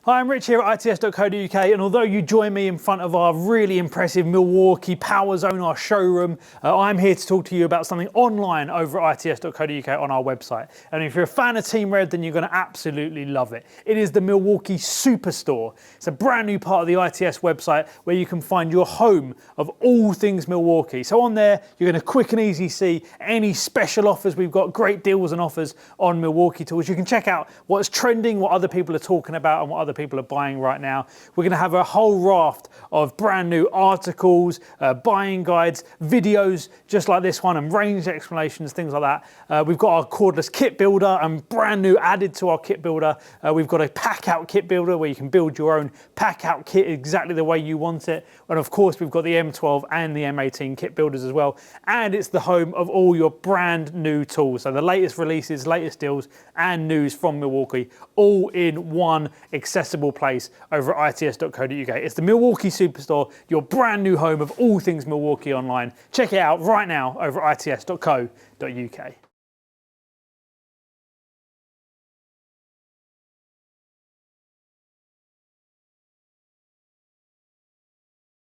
Hi, I'm Rich here at its.co.uk, and although you join me in front of our really impressive Milwaukee Power Zone, our showroom, I'm here to talk to you about something online over at its.co.uk on our website. And if you're a fan of Team Red, then you're going to absolutely love it. It is the Milwaukee Superstore. It's a brand new part of the ITS website where you can find your home of all things Milwaukee. So on there, you're going to quick and easy see any special offers. We've got great deals and offers on Milwaukee tools. You can check out what's trending, what other people are talking about, and what other people are buying right now. We're going to have a whole raft of brand new articles, buying guides, videos just like this one, and range explanations, things like that. We've got our cordless kit builder and brand new added to our kit builder. We've got a pack out kit builder where you can build your own pack out kit exactly the way you want it. And of course, we've got the M12 and the M18 kit builders as well. And it's the home of all your brand new tools. So the latest releases, latest deals and news from Milwaukee, all in one accessible place over at its.co.uk. It's the Milwaukee Superstore, your brand new home of all things Milwaukee online. Check it out right now over at its.co.uk.